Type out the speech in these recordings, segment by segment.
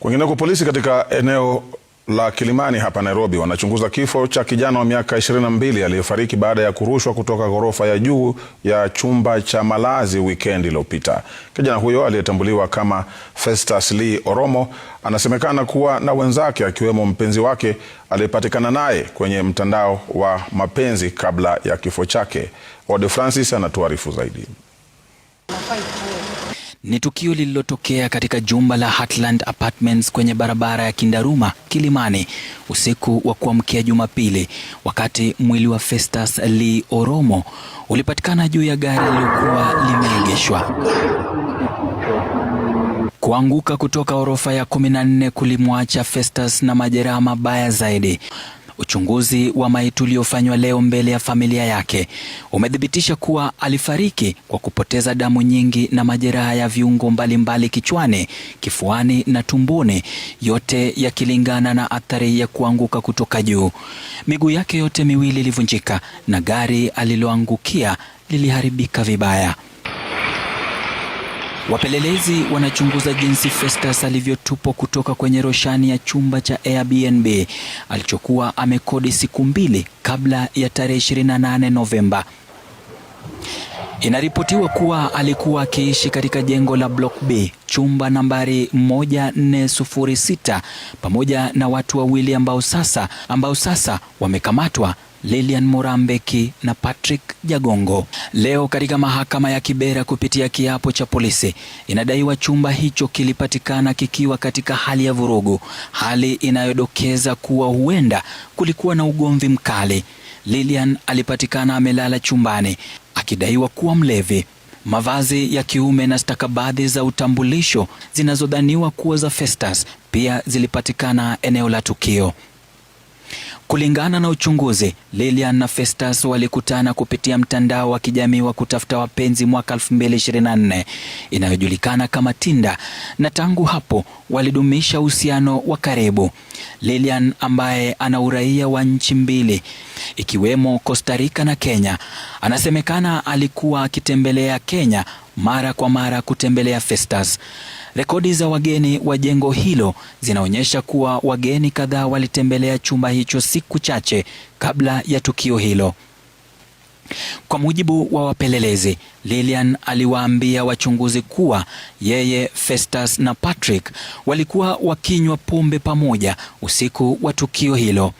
Kwingineko, polisi katika eneo la Kilimani hapa Nairobi wanachunguza kifo cha kijana wa miaka 22 aliyefariki baada ya kurushwa kutoka ghorofa ya juu ya chumba cha malazi wikendi iliyopita. Kijana huyo aliyetambuliwa kama Festus Lee Oromo anasemekana kuwa na wenzake akiwemo mpenzi wake aliyepatikana naye kwenye mtandao wa mapenzi kabla ya kifo chake. Ode Francis anatuarifu zaidi. Ni tukio lililotokea katika jumba la Heartland Apartments kwenye barabara ya Kindaruma, Kilimani, usiku wa kuamkia Jumapili, wakati mwili wa Festus Lee Oromo ulipatikana juu ya gari lililokuwa limeegeshwa. Kuanguka kutoka ghorofa ya 14 kulimwacha Festus na majeraha mabaya zaidi. Uchunguzi wa maiti uliofanywa leo mbele ya familia yake umethibitisha kuwa alifariki kwa kupoteza damu nyingi na majeraha ya viungo mbalimbali kichwani, kifuani na tumboni, yote yakilingana na athari ya kuanguka kutoka juu. Miguu yake yote miwili ilivunjika na gari aliloangukia liliharibika vibaya. Wapelelezi wanachunguza jinsi Festus alivyotupwa kutoka kwenye roshani ya chumba cha Airbnb alichokuwa amekodi siku 2 kabla ya tarehe 28 Novemba. Inaripotiwa kuwa alikuwa akiishi katika jengo la Block B, chumba nambari 1406, pamoja na watu wawili ambao sasa wamekamatwa, Lilian Morambeki na Patrick Jagongo. Leo katika mahakama ya Kibera, kupitia kiapo cha polisi, inadaiwa chumba hicho kilipatikana kikiwa katika hali ya vurugu, hali inayodokeza kuwa huenda kulikuwa na ugomvi mkali. Lilian alipatikana amelala chumbani akidaiwa kuwa mlevi. Mavazi ya kiume na stakabadhi za utambulisho zinazodhaniwa kuwa za Festus pia zilipatikana eneo la tukio. Kulingana na uchunguzi, Lilian na Festus walikutana kupitia mtandao wa kijamii wa kutafuta wapenzi mwaka 2024 inayojulikana kama Tinder, na tangu hapo walidumisha uhusiano wa karibu. Lilian, ambaye ana uraia wa nchi mbili ikiwemo Costa Rica na Kenya, anasemekana alikuwa akitembelea Kenya mara kwa mara kutembelea Festus. Rekodi za wageni wa jengo hilo zinaonyesha kuwa wageni kadhaa walitembelea chumba hicho siku chache kabla ya tukio hilo. Kwa mujibu wa wapelelezi, Lilian aliwaambia wachunguzi kuwa yeye, Festus na Patrick walikuwa wakinywa pombe pamoja usiku wa tukio hilo.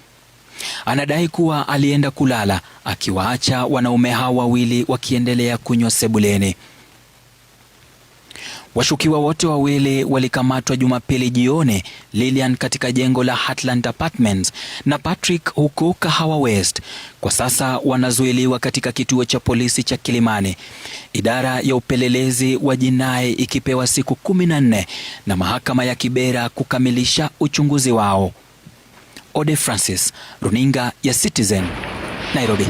Anadai kuwa alienda kulala akiwaacha wanaume hao wawili wakiendelea kunywa sebuleni. Washukiwa wote wawili walikamatwa Jumapili jioni, Lilian katika jengo la Heartland Apartments na Patrick huko Kahawa West. Kwa sasa wanazuiliwa katika kituo cha polisi cha Kilimani, idara ya upelelezi wa jinai ikipewa siku 14 na mahakama ya Kibera kukamilisha uchunguzi wao. Ode Francis, runinga ya Citizen, Nairobi.